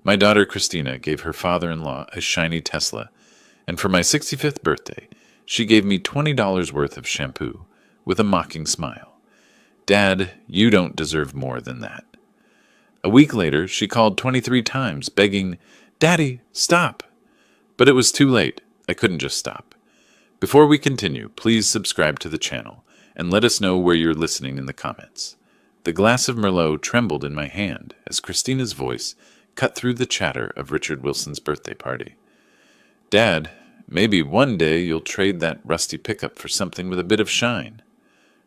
My daughter Christina gave her father-in-law a shiny Tesla, and for my 65th birthday, she gave me $20 worth of shampoo, with a mocking smile. Dad, you don't deserve more than that. A week later, she called 23 times, begging, Daddy, stop! But it was too late. I couldn't just stop. Before we continue, please subscribe to the channel, and let us know where you're listening in the comments. The glass of Merlot trembled in my hand as Christina's voice cut through the chatter of Richard Wilson's birthday party. Dad, maybe one day you'll trade that rusty pickup for something with a bit of shine.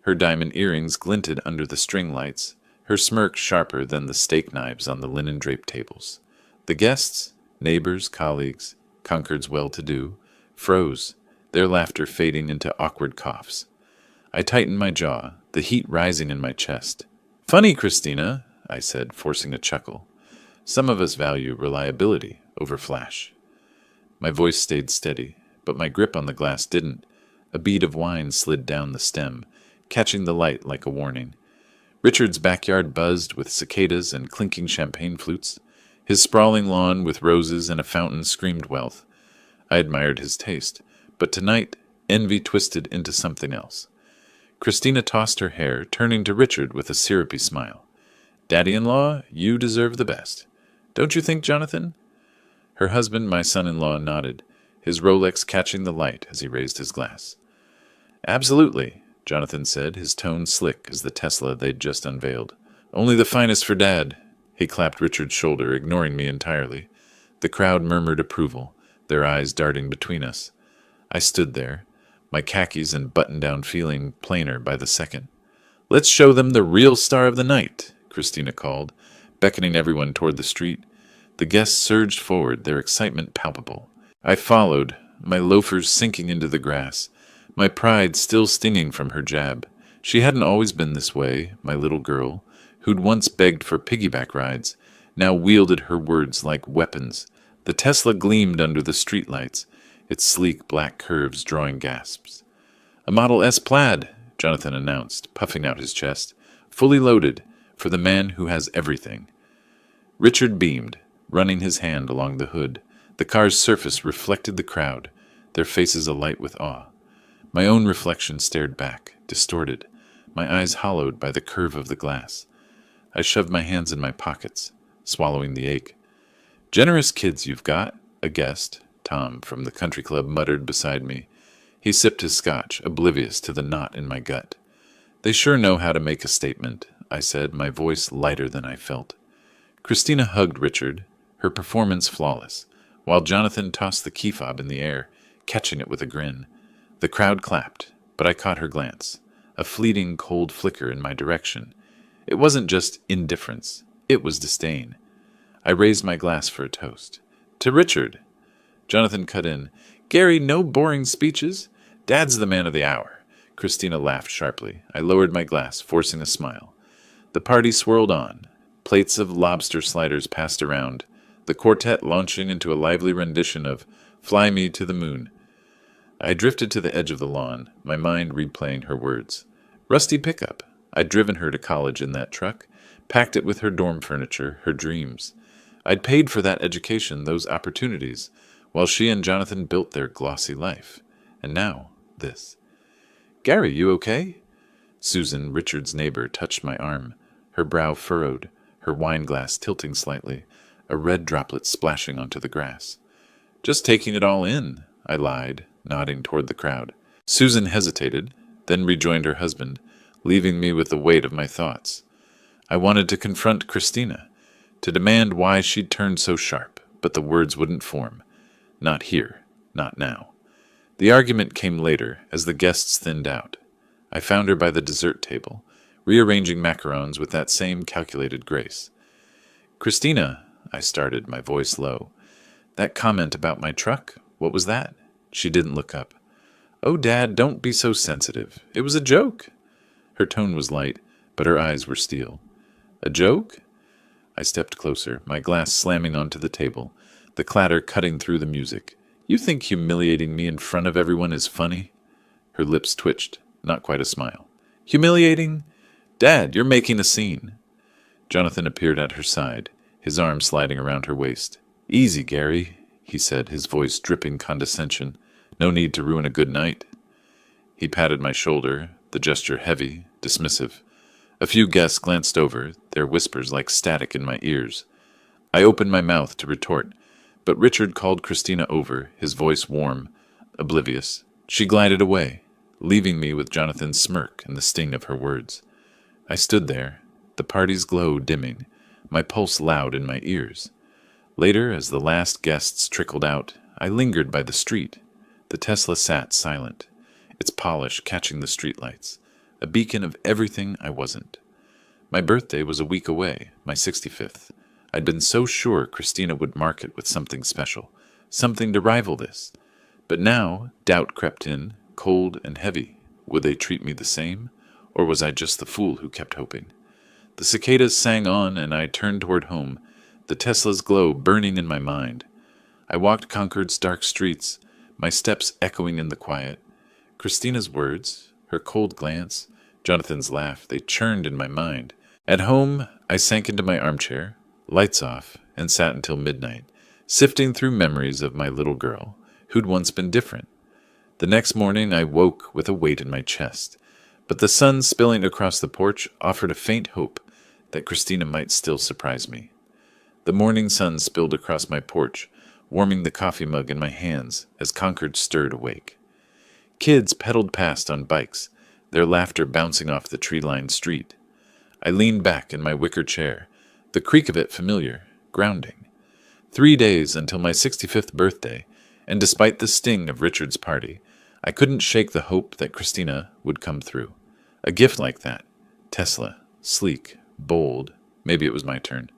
Her diamond earrings glinted under the string lights, her smirk sharper than the steak knives on the linen-draped tables. The guests, neighbors, colleagues, Concord's well-to-do, froze, their laughter fading into awkward coughs. I tightened my jaw, the heat rising in my chest. Funny, Christina, I said, forcing a chuckle. Some of us value reliability over flash. My voice stayed steady, but my grip on the glass didn't. A bead of wine slid down the stem, catching the light like a warning. Richard's backyard buzzed with cicadas and clinking champagne flutes. His sprawling lawn with roses and a fountain screamed wealth. I admired his taste, but tonight envy twisted into something else. Christina tossed her hair, turning to Richard with a syrupy smile. Daddy-in-law, you deserve the best. Don't you think, Jonathan? Her husband, my son-in-law, nodded, his Rolex catching the light as he raised his glass. Absolutely, Jonathan said, his tone slick as the Tesla they'd just unveiled. Only the finest for Dad. He clapped Richard's shoulder, ignoring me entirely. The crowd murmured approval, their eyes darting between us. I stood there, my khakis and button-down feeling plainer by the second. Let's show them the real star of the night, Christina called, beckoning everyone toward the street. The guests surged forward, their excitement palpable. I followed, my loafers sinking into the grass, my pride still stinging from her jab. She hadn't always been this way, my little girl, who'd once begged for piggyback rides, now wielded her words like weapons. The Tesla gleamed under the streetlights, its sleek black curves drawing gasps. A Model S Plaid, Jonathan announced, puffing out his chest, fully loaded, for the man who has everything. Richard beamed, running his hand along the hood. The car's surface reflected the crowd, their faces alight with awe. My own reflection stared back, distorted, my eyes hollowed by the curve of the glass. I shoved my hands in my pockets, swallowing the ache. Generous kids you've got, a guest, Tom from the country club muttered beside me. He sipped his scotch, oblivious to the knot in my gut. They sure know how to make a statement, I said, my voice lighter than I felt. Christina hugged Richard, her performance flawless, while Jonathan tossed the key fob in the air, catching it with a grin. The crowd clapped, but I caught her glance, a fleeting cold flicker in my direction. It wasn't just indifference, it was disdain. I raised my glass for a toast. To Richard. Jonathan cut in. Gary, no boring speeches. Dad's the man of the hour. Christina laughed sharply. I lowered my glass, forcing a smile. The party swirled on. Plates of lobster sliders passed around, the quartet launching into a lively rendition of Fly Me to the Moon. I drifted to the edge of the lawn, my mind replaying her words. Rusty pickup. I'd driven her to college in that truck, packed it with her dorm furniture, her dreams. I'd paid for that education, those opportunities, while she and Jonathan built their glossy life. And now, this. Gary, you okay? Susan, Richard's neighbor, touched my arm, her brow furrowed, her wine glass tilting slightly, a red droplet splashing onto the grass. Just taking it all in, I lied, nodding toward the crowd. Susan hesitated, then rejoined her husband, leaving me with the weight of my thoughts. I wanted to confront Christina, to demand why she'd turned so sharp, but the words wouldn't form. Not here, not now. The argument came later, as the guests thinned out. I found her by the dessert table, rearranging macarons with that same calculated grace. Christina, I started, my voice low. That comment about my truck, what was that? She didn't look up. Oh, Dad, don't be so sensitive. It was a joke. Her tone was light, but her eyes were steel. A joke? I stepped closer, my glass slamming onto the table, the clatter cutting through the music. You think humiliating me in front of everyone is funny? Her lips twitched, not quite a smile. Humiliating? Dad, you're making a scene. Jonathan appeared at her side, his arm sliding around her waist. "Easy, Gary," he said, his voice dripping condescension. "No need to ruin a good night." He patted my shoulder, the gesture heavy, dismissive. A few guests glanced over, their whispers like static in my ears. I opened my mouth to retort, but Richard called Christina over, his voice warm, oblivious. She glided away, leaving me with Jonathan's smirk and the sting of her words. I stood there, the party's glow dimming, my pulse loud in my ears. Later, as the last guests trickled out, I lingered by the street. The Tesla sat silent, its polish catching the streetlights, a beacon of everything I wasn't. My birthday was a week away, my 65th. I'd been so sure Christina would mark it with something special, something to rival this. But now doubt crept in, cold and heavy. Would they treat me the same? Or was I just the fool who kept hoping? The cicadas sang on, and I turned toward home, the Tesla's glow burning in my mind. I walked Concord's dark streets, my steps echoing in the quiet. Christina's words, her cold glance, Jonathan's laugh, they churned in my mind. At home, I sank into my armchair, lights off, and sat until midnight, sifting through memories of my little girl, who'd once been different. The next morning I woke with a weight in my chest, but the sun spilling across the porch offered a faint hope that Christina might still surprise me. The morning sun spilled across my porch, warming the coffee mug in my hands as Concord stirred awake. Kids pedaled past on bikes, their laughter bouncing off the tree-lined street. I leaned back in my wicker chair, the creak of it familiar, grounding. 3 days until my 65th birthday, and despite the sting of Richard's party, I couldn't shake the hope that Christina would come through. A gift like that. Tesla, sleek, bold. Maybe it was my turn.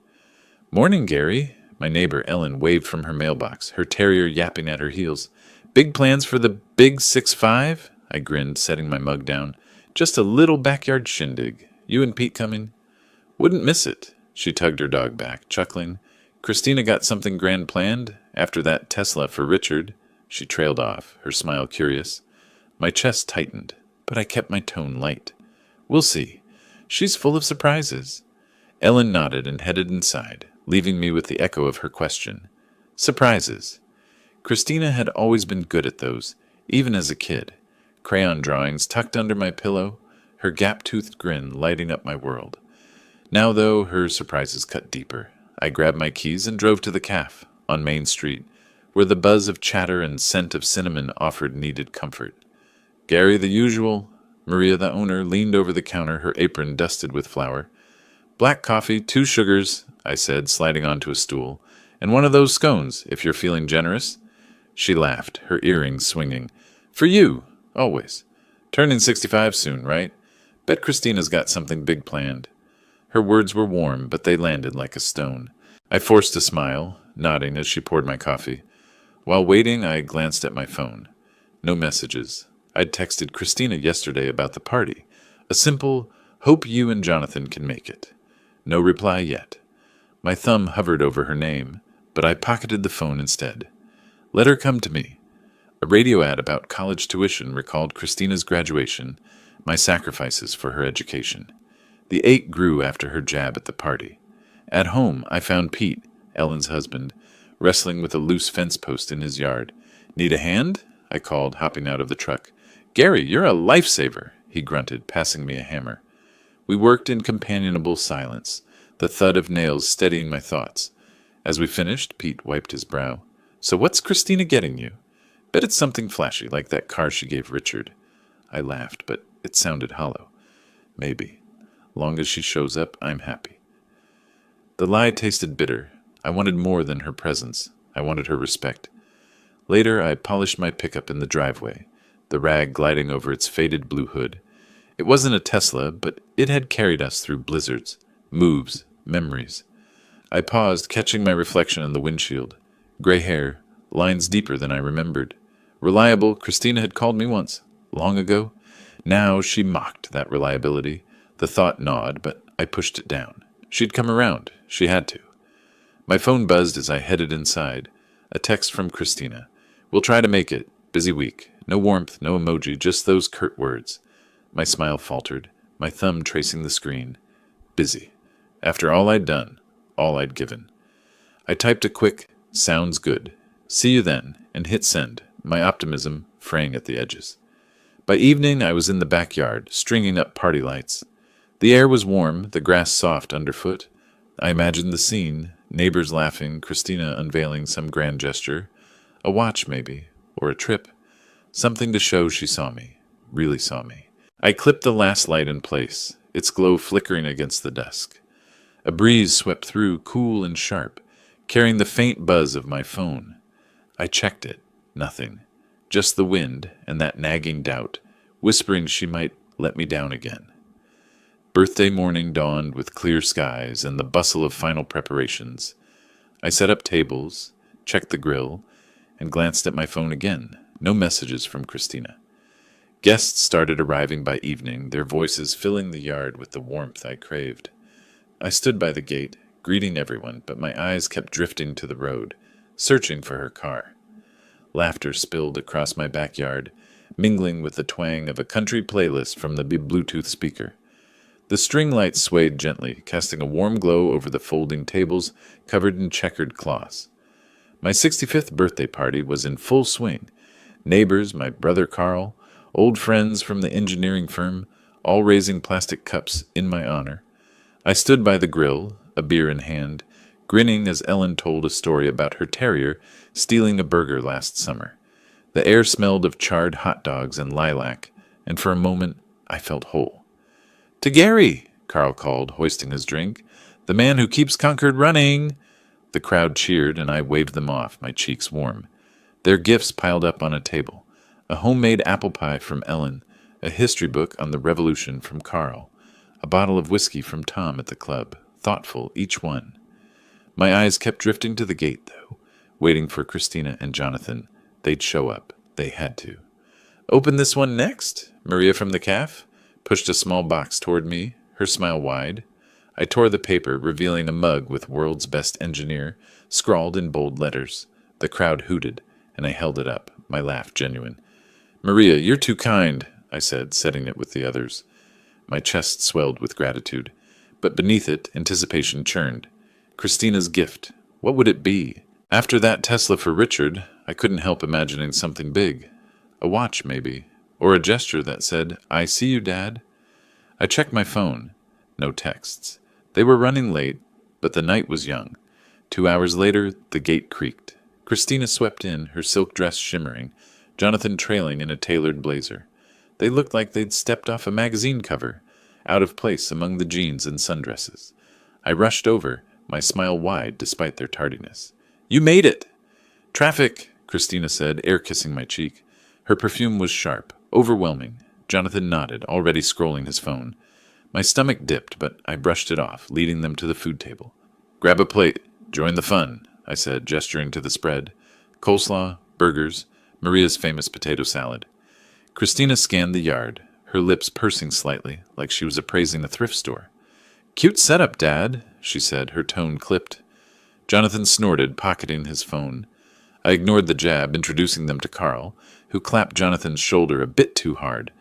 "Morning, Gary." My neighbor Ellen waved from her mailbox, her terrier yapping at her heels. "Big plans for the big 6-5?" I grinned, setting my mug down. "Just a little backyard shindig. You and Pete coming?" "Wouldn't miss it." She tugged her dog back, chuckling. "Christina got something grand planned? After that Tesla for Richard." She trailed off, her smile curious. My chest tightened, but I kept my tone light. "We'll see. She's full of surprises." Ellen nodded and headed inside, leaving me with the echo of her question. Surprises. Christina had always been good at those, even as a kid. Crayon drawings tucked under my pillow, her gap-toothed grin lighting up my world. Now, though, her surprises cut deeper. I grabbed my keys and drove to the cafe on Main Street, where the buzz of chatter and scent of cinnamon offered needed comfort. Gary, the usual. Maria, the owner, leaned over the counter, her apron dusted with flour. "Black coffee, 2 sugars," I said, sliding onto a stool. "And one of those scones, if you're feeling generous." She laughed, her earrings swinging. "For you, always. Turning 65 soon, right? Bet Christina's got something big planned." Her words were warm, but they landed like a stone. I forced a smile, nodding as she poured my coffee. While waiting, I glanced at my phone. No messages. I'd texted Christina yesterday about the party. A simple, "Hope you and Jonathan can make it." No reply yet. My thumb hovered over her name, but I pocketed the phone instead. Let her come to me. A radio ad about college tuition recalled Christina's graduation, my sacrifices for her education. The ache grew after her jab at the party. At home, I found Pete, Ellen's husband, wrestling with a loose fence post in his yard. "Need a hand?" I called, hopping out of the truck. "Gary, you're a lifesaver," he grunted, passing me a hammer. We worked in companionable silence, the thud of nails steadying my thoughts. As we finished, Pete wiped his brow. "So what's Christina getting you?" "Bet it's something flashy, like that car she gave Richard." I laughed, but it sounded hollow. "Maybe. Long as she shows up, I'm happy." The lie tasted bitter. I wanted more than her presence. I wanted her respect. Later, I polished my pickup in the driveway, the rag gliding over its faded blue hood. It wasn't a Tesla, but it had carried us through blizzards, moves, memories. I paused, catching my reflection in the windshield. Gray hair, lines deeper than I remembered. Reliable, Christina had called me once, long ago. Now she mocked that reliability. The thought gnawed, but I pushed it down. She'd come around. She had to. My phone buzzed as I headed inside. A text from Christina. "We'll try to make it. Busy week. No warmth, no emoji, just those curt words." My smile faltered, my thumb tracing the screen. Busy. After all I'd done, all I'd given. I typed a quick, "Sounds good. See you then," and hit send, my optimism fraying at the edges. By evening, I was in the backyard, stringing up party lights. The air was warm, the grass soft underfoot. I imagined the scene, neighbors laughing, Christina unveiling some grand gesture, a watch maybe, or a trip, something to show she saw me, really saw me. I clipped the last light in place, its glow flickering against the dusk. A breeze swept through, cool and sharp, carrying the faint buzz of my phone. I checked it. Nothing. Just the wind and that nagging doubt, whispering she might let me down again. Birthday morning dawned with clear skies and the bustle of final preparations. I set up tables, checked the grill, and glanced at my phone again. No messages from Christina. Guests started arriving by evening, their voices filling the yard with the warmth I craved. I stood by the gate, greeting everyone, but my eyes kept drifting to the road, searching for her car. Laughter spilled across my backyard, mingling with the twang of a country playlist from the Bluetooth speaker. The string lights swayed gently, casting a warm glow over the folding tables covered in checkered cloths. My 65th birthday party was in full swing. Neighbors, my brother Carl, old friends from the engineering firm, all raising plastic cups in my honor. I stood by the grill, a beer in hand, grinning as Ellen told a story about her terrier stealing a burger last summer. The air smelled of charred hot dogs and lilac, and for a moment I felt whole. "To Gary!" Carl called, hoisting his drink. "The man who keeps Concord running!" The crowd cheered, and I waved them off, my cheeks warm. Their gifts piled up on a table. A homemade apple pie from Ellen, a history book on the Revolution from Carl, a bottle of whiskey from Tom at the club, thoughtful, each one. My eyes kept drifting to the gate, though, waiting for Christina and Jonathan. They'd show up. They had to. "Open this one next," Maria from the caf pushed a small box toward me, her smile wide. I tore the paper, revealing a mug with "World's Best Engineer" scrawled in bold letters. The crowd hooted, and I held it up, my laugh genuine. "Maria, you're too kind," I said, setting it with the others. My chest swelled with gratitude, but beneath it, anticipation churned. Christina's gift. What would it be? After that Tesla for Richard, I couldn't help imagining something big. A watch, maybe. Or a gesture that said, "I see you, Dad." I checked my phone. No texts. They were running late, but the night was young. 2 hours later, the gate creaked. Christina swept in, her silk dress shimmering, Jonathan trailing in a tailored blazer. They looked like they'd stepped off a magazine cover, out of place among the jeans and sundresses. I rushed over, my smile wide despite their tardiness. "You made it!" "Traffic," Christina said, air-kissing my cheek. Her perfume was sharp, overwhelming. Jonathan nodded, already scrolling his phone. My stomach dipped, but I brushed it off, leading them to the food table. "Grab a plate. Join the fun," I said, gesturing to the spread. Coleslaw, burgers, Maria's famous potato salad. Christina scanned the yard, her lips pursing slightly, like she was appraising a thrift store. "Cute setup, Dad," she said, her tone clipped. Jonathan snorted, pocketing his phone. I ignored the jab, introducing them to Carl, who clapped Jonathan's shoulder a bit too hard.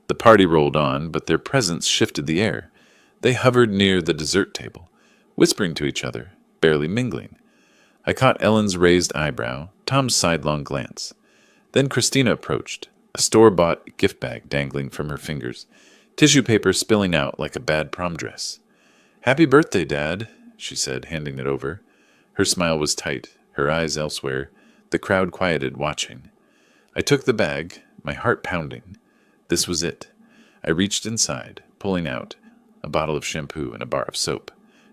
The party rolled on, but their presence shifted the air. They hovered near the dessert table, whispering to each other, barely mingling. I caught Ellen's raised eyebrow, Tom's sidelong glance. Then Christina approached, a store-bought gift bag dangling from her fingers, tissue paper spilling out like a bad prom dress. "Happy birthday, Dad," she said, handing it over. Her smile was tight, her eyes elsewhere. The crowd quieted, watching. I took the bag, my heart pounding. This was it. I reached inside, pulling out a bottle of shampoo and a bar of soap.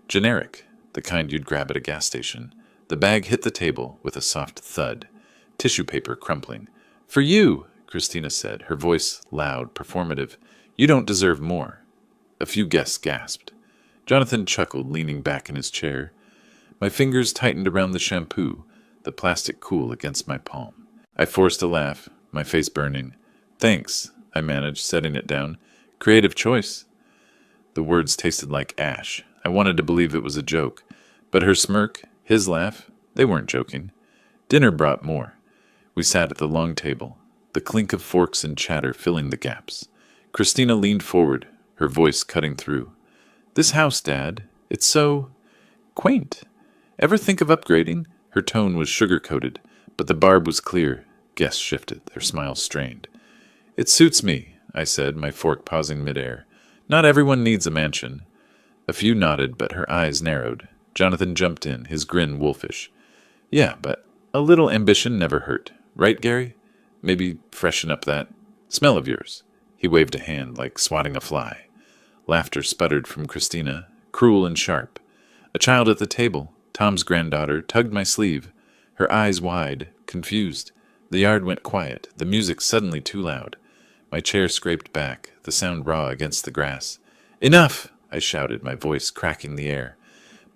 Generic, the kind you'd grab at a gas station. The bag hit the table with a soft thud, tissue paper crumpling. "For you," Christina said, her voice loud, performative. "You don't deserve more." A few guests gasped. Jonathan chuckled, leaning back in his chair. My fingers tightened around the shampoo, the plastic cool against my palm. I forced a laugh, my face burning. "Thanks," I managed, setting it down. "Creative choice." The words tasted like ash. I wanted to believe it was a joke. But her smirk, his laugh, they weren't joking. Dinner brought more. We sat at the long table, the clink of forks and chatter filling the gaps. Christina leaned forward, her voice cutting through. "This house, Dad, it's so quaint. Ever think of upgrading? Her tone was sugar-coated, but the barb was clear. Guests shifted, their smiles strained. It suits me, I said, my fork pausing midair. Not everyone needs a mansion. A few nodded, but her eyes narrowed. Jonathan jumped in, his grin wolfish. Yeah, but a little ambition never hurt. Right, Gary? Maybe freshen up that smell of yours. He waved a hand like swatting a fly. Laughter sputtered from Christina, cruel and sharp. A child at the table, Tom's granddaughter, tugged my sleeve, her eyes wide, confused. The yard went quiet, the music suddenly too loud. My chair scraped back, the sound raw against the grass. Enough! I shouted, my voice cracking the air.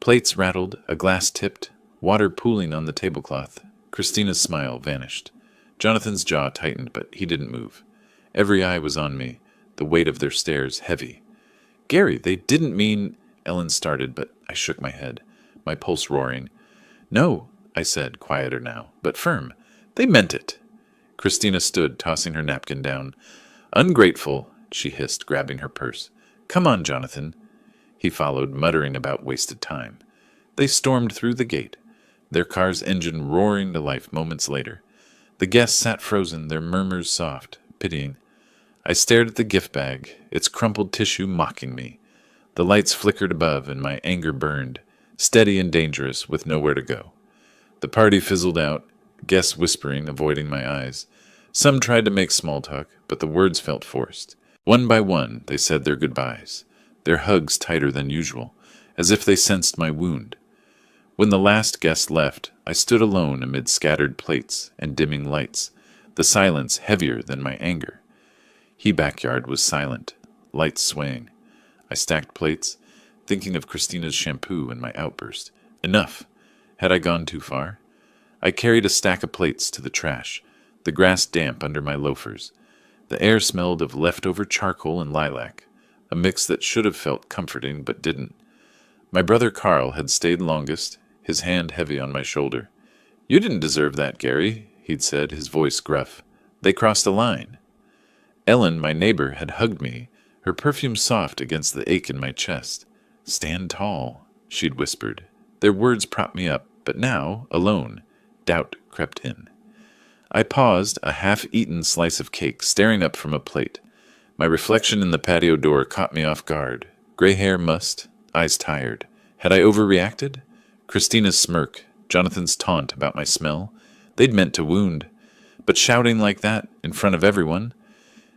Plates rattled, a glass tipped, water pooling on the tablecloth. Christina's smile vanished. Jonathan's jaw tightened, but he didn't move. Every eye was on me, the weight of their stares heavy. Gary, they didn't mean... Ellen started, but I shook my head, my pulse roaring. No, I said, quieter now, but firm. They meant it. Christina stood, tossing her napkin down. Ungrateful, she hissed, grabbing her purse. Come on, Jonathan. He followed, muttering about wasted time. They stormed through the gate, their car's engine roaring to life moments later. The guests sat frozen, their murmurs soft, pitying. I stared at the gift bag, its crumpled tissue mocking me. The lights flickered above, and my anger burned, steady and dangerous, with nowhere to go. The party fizzled out, guests whispering, avoiding my eyes. Some tried to make small talk, but the words felt forced. One by one, they said their goodbyes, their hugs tighter than usual, as if they sensed my wound. When the last guest left, I stood alone amid scattered plates and dimming lights, the silence heavier than my anger. He backyard was silent, lights swaying. I stacked plates, thinking of Christina's shampoo and my outburst. Enough. Had I gone too far? I carried a stack of plates to the trash, the grass damp under my loafers. The air smelled of leftover charcoal and lilac, a mix that should have felt comforting but didn't. My brother Carl had stayed longest, his hand heavy on my shoulder. You didn't deserve that, Gary, he'd said, his voice gruff. They crossed a line. Ellen, my neighbor, had hugged me, her perfume soft against the ache in my chest. Stand tall, she'd whispered. Their words propped me up, but now, alone, doubt crept in. I paused, a half-eaten slice of cake staring up from a plate. My reflection in the patio door caught me off guard. Gray hair mussed, eyes tired. Had I overreacted? Christina's smirk, Jonathan's taunt about my smell. They'd meant to wound. But shouting like that, in front of everyone?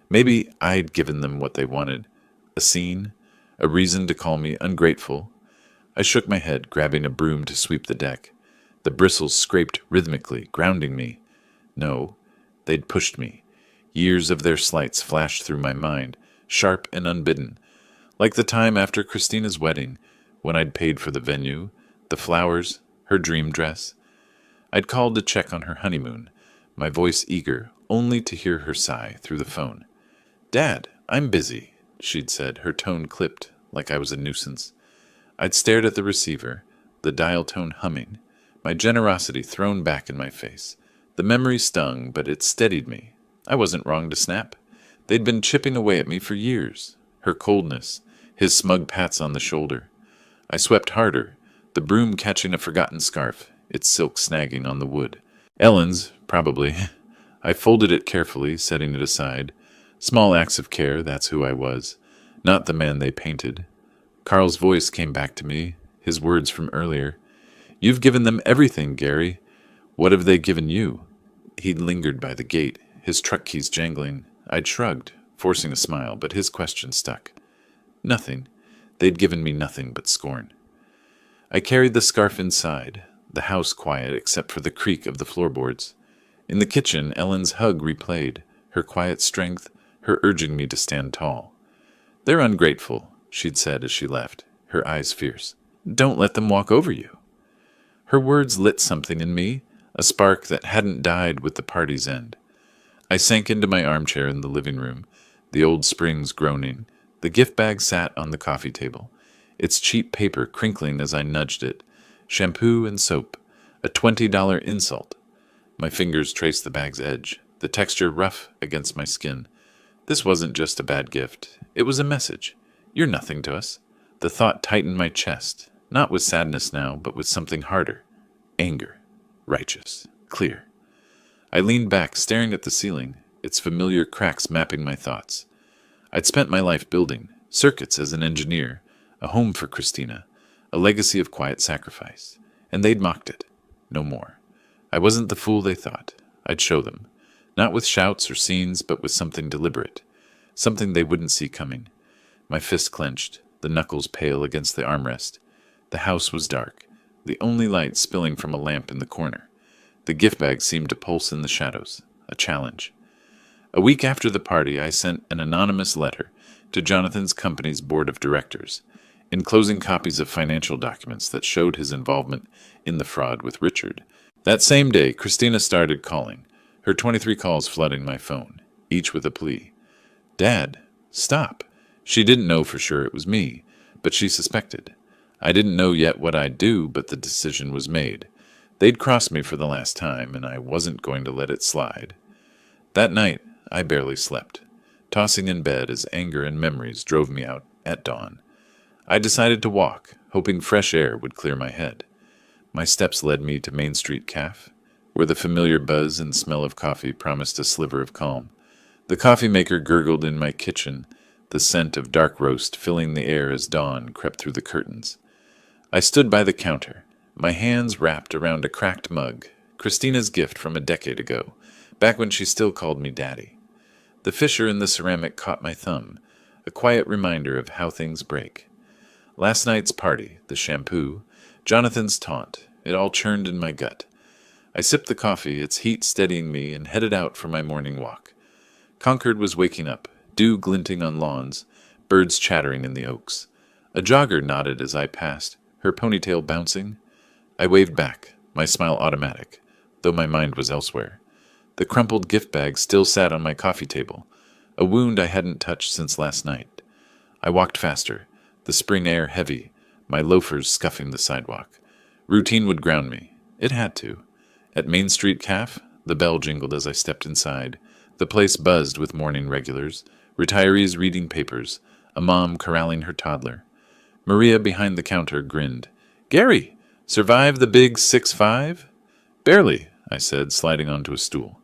Maybe I'd given them what they wanted. A scene, a reason to call me ungrateful. I shook my head, grabbing a broom to sweep the deck. The bristles scraped rhythmically, grounding me. No, they'd pushed me. Years of their slights flashed through my mind, sharp and unbidden. Like the time after Christina's wedding, when I'd paid for the venue, the flowers, her dream dress. I'd called to check on her honeymoon, my voice eager, only to hear her sigh through the phone. Dad, I'm busy, she'd said, her tone clipped, like I was a nuisance. I'd stared at the receiver, the dial tone humming, my generosity thrown back in my face. The memory stung, but it steadied me. I wasn't wrong to snap. They'd been chipping away at me for years. Her coldness, his smug pats on the shoulder. I swept harder, the broom catching a forgotten scarf, its silk snagging on the wood. Ellen's, probably. I folded it carefully, setting it aside. Small acts of care, that's who I was. Not the man they painted. Carl's voice came back to me, his words from earlier. You've given them everything, Gary. What have they given you? He'd lingered by the gate, his truck keys jangling. I'd shrugged, forcing a smile, but his question stuck. Nothing. They'd given me nothing but scorn. I carried the scarf inside, the house quiet except for the creak of the floorboards. In the kitchen, Ellen's hug replayed, her quiet strength, her urging me to stand tall. They're ungrateful, she'd said as she left, her eyes fierce. Don't let them walk over you. Her words lit something in me, a spark that hadn't died with the party's end. I sank into my armchair in the living room, the old springs groaning. The gift bag sat on the coffee table, its cheap paper crinkling as I nudged it. Shampoo and soap, a $20 insult. My fingers traced the bag's edge, the texture rough against my skin. This wasn't just a bad gift. It was a message. You're nothing to us. The thought tightened my chest. Not with sadness now, but with something harder. Anger. Righteous. Clear. I leaned back, staring at the ceiling, its familiar cracks mapping my thoughts. I'd spent my life building circuits as an engineer, a home for Christina, a legacy of quiet sacrifice. And they'd mocked it. No more. I wasn't the fool they thought. I'd show them. Not with shouts or scenes, but with something deliberate. Something they wouldn't see coming. My fist clenched, the knuckles pale against the armrest. The house was dark, the only light spilling from a lamp in the corner. The gift bag seemed to pulse in the shadows, a challenge. A week after the party, I sent an anonymous letter to Jonathan's company's board of directors, enclosing copies of financial documents that showed his involvement in the fraud with Richard. That same day, Christina started calling, her 23 calls flooding my phone, each with a plea. Dad, stop. She didn't know for sure it was me, but she suspected. I didn't know yet what I'd do, but the decision was made. They'd crossed me for the last time, and I wasn't going to let it slide. That night, I barely slept, tossing in bed as anger and memories drove me out at dawn. I decided to walk, hoping fresh air would clear my head. My steps led me to Main Street Cafe, where the familiar buzz and smell of coffee promised a sliver of calm. The coffee maker gurgled in my kitchen, the scent of dark roast filling the air as dawn crept through the curtains. I stood by the counter, my hands wrapped around a cracked mug, Christina's gift from a decade ago, back when she still called me Daddy. The fissure in the ceramic caught my thumb, a quiet reminder of how things break. Last night's party, the shampoo, Jonathan's taunt, it all churned in my gut. I sipped the coffee, its heat steadying me, and headed out for my morning walk. Concord was waking up, dew glinting on lawns, birds chattering in the oaks. A jogger nodded as I passed, her ponytail bouncing. I waved back, my smile automatic, though my mind was elsewhere. The crumpled gift bag still sat on my coffee table, a wound I hadn't touched since last night. I walked faster, the spring air heavy, my loafers scuffing the sidewalk. Routine would ground me. It had to. At Main Street Cafe, the bell jingled as I stepped inside. The place buzzed with morning regulars, retirees reading papers, a mom corralling her toddler. Maria behind the counter grinned. Gary, survive the big 6'5"? Barely, I said, sliding onto a stool.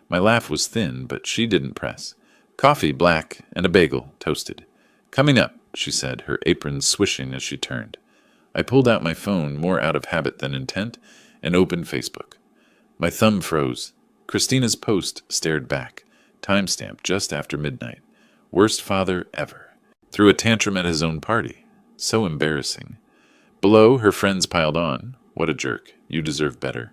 My laugh was thin, but she didn't press. Coffee, black, and a bagel, toasted. Coming up, she said, her apron swishing as she turned. I pulled out my phone, more out of habit than intent, and opened Facebook. My thumb froze. Christina's post stared back. Timestamp just after midnight. Worst father ever. Threw a tantrum at his own party. So embarrassing. Below, her friends piled on. What a jerk. You deserve better.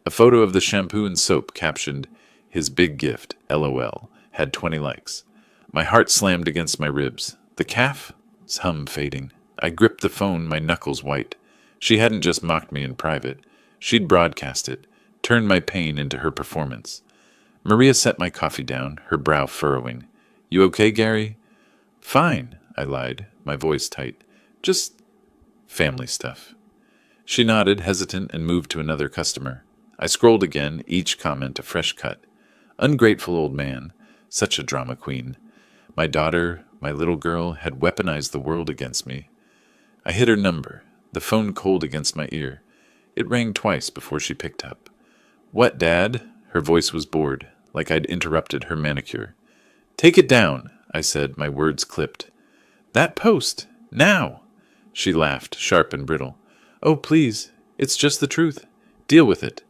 A photo of the shampoo and soap captioned, His big gift, LOL, had 20 likes. My heart slammed against my ribs. The cafe's hum fading. I gripped the phone, my knuckles white. She hadn't just mocked me in private. She'd broadcast it, turned my pain into her performance. Maria set my coffee down, her brow furrowing. You okay, Gary? Fine, I lied, my voice tight. Just family stuff. She nodded, hesitant, and moved to another customer. I scrolled again, each comment a fresh cut. Ungrateful old man. Such a drama queen. My daughter, my little girl, had weaponized the world against me. I hit her number, the phone cold against my ear. It rang twice before she picked up. What, Dad? Her voice was bored, like I'd interrupted her manicure. Take it down, I said, my words clipped. That post! Now! She laughed, sharp and brittle. Oh, please, it's just the truth. Deal with it.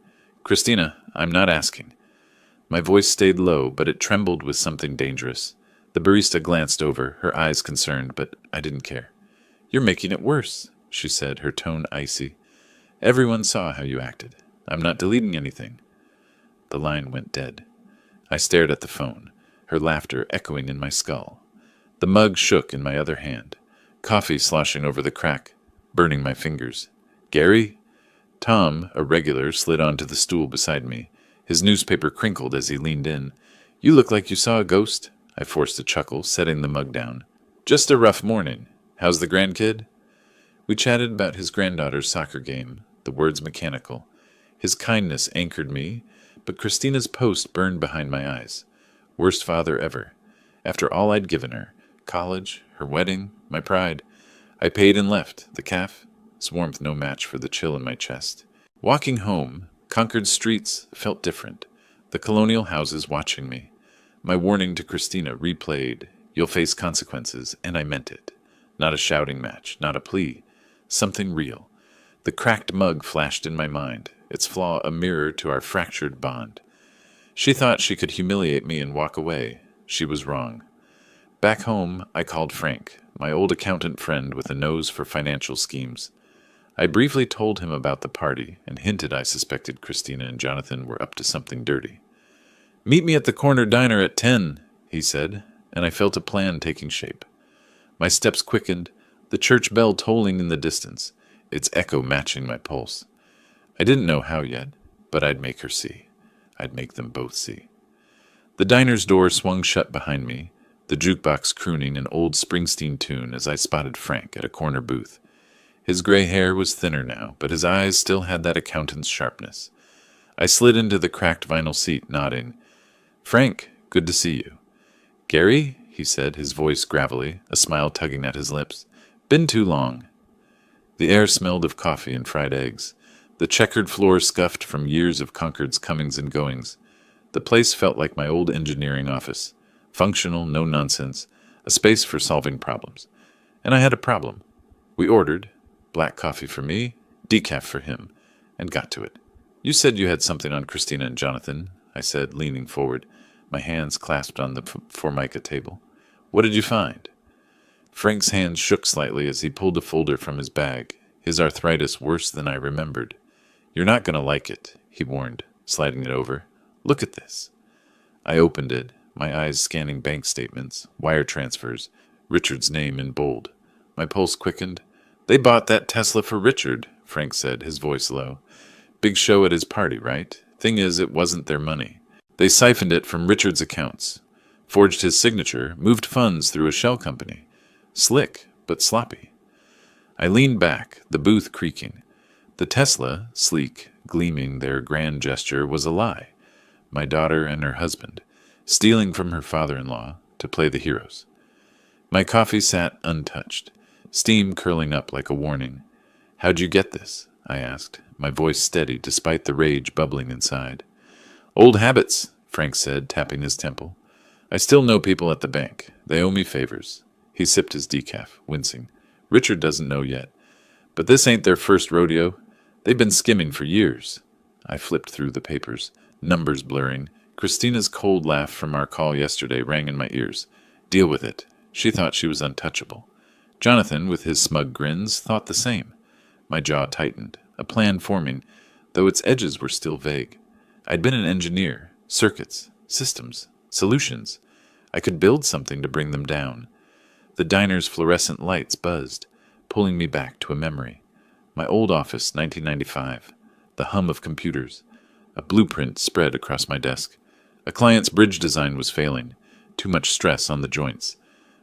Christina, I'm not asking. My voice stayed low, but it trembled with something dangerous. The barista glanced over, her eyes concerned, but I didn't care. You're making it worse, she said, her tone icy. Everyone saw how you acted. I'm not deleting anything. The line went dead. I stared at the phone, her laughter echoing in my skull. The mug shook in my other hand, coffee sloshing over the crack, burning my fingers. Gary? Tom, a regular, slid onto the stool beside me. His newspaper crinkled as he leaned in. You look like you saw a ghost. I forced a chuckle, setting the mug down. Just a rough morning. How's the grandkid? We chatted about his granddaughter's soccer game, the words mechanical. His kindness anchored me, but Christina's post burned behind my eyes. Worst father ever. After all I'd given her, college, her wedding, my pride, I paid and left, the cafe, its warmth no match for the chill in my chest. Walking home, Concord's streets felt different, the colonial houses watching me. My warning to Christina replayed, "You'll face consequences," and I meant it. Not a shouting match, not a plea. Something real. The cracked mug flashed in my mind, its flaw a mirror to our fractured bond. She thought she could humiliate me and walk away. She was wrong. Back home, I called Frank, my old accountant friend with a nose for financial schemes. I briefly told him about the party and hinted I suspected Christina and Jonathan were up to something dirty. "Meet me at the corner diner at 10, he said, and I felt a plan taking shape. My steps quickened, the church bell tolling in the distance, its echo matching my pulse. I didn't know how yet, but I'd make her see. I'd make them both see. The diner's door swung shut behind me, the jukebox crooning an old Springsteen tune as I spotted Frank at a corner booth. His gray hair was thinner now, but his eyes still had that accountant's sharpness. I slid into the cracked vinyl seat, nodding. "Frank, good to see you." "Gary?" he said, his voice gravelly, a smile tugging at his lips. "Been too long." The air smelled of coffee and fried eggs. The checkered floor scuffed from years of Concord's comings and goings. The place felt like my old engineering office. Functional, no nonsense, a space for solving problems. And I had a problem. We ordered, black coffee for me, decaf for him, and got to it. "You said you had something on Christina and Jonathan," I said, leaning forward, my hands clasped on the Formica table. "What did you find?" Frank's hands shook slightly as he pulled a folder from his bag, his arthritis worse than I remembered. "You're not going to like it," he warned, sliding it over. "Look at this." I opened it, my eyes scanning bank statements, wire transfers, Richard's name in bold. My pulse quickened. "They bought that Tesla for Richard," Frank said, his voice low. "Big show at his party, right? Thing is, it wasn't their money. They siphoned it from Richard's accounts, forged his signature, moved funds through a shell company. Slick, but sloppy." I leaned back, the booth creaking. The Tesla, sleek, gleaming their grand gesture, was a lie. My daughter and her husband, stealing from her father-in-law to play the heroes. My coffee sat untouched, steam curling up like a warning. "How'd you get this?" I asked, my voice steady despite the rage bubbling inside. "Old habits," Frank said, tapping his temple. "I still know people at the bank. They owe me favors." He sipped his decaf, wincing. "Richard doesn't know yet. But this ain't their first rodeo. They've been skimming for years." I flipped through the papers, numbers blurring. Christina's cold laugh from our call yesterday rang in my ears. Deal with it. She thought she was untouchable. Jonathan, with his smug grins, thought the same. My jaw tightened, a plan forming, though its edges were still vague. I'd been an engineer, circuits, systems, solutions. I could build something to bring them down. The diner's fluorescent lights buzzed, pulling me back to a memory. My old office, 1995. The hum of computers. A blueprint spread across my desk. A client's bridge design was failing. Too much stress on the joints.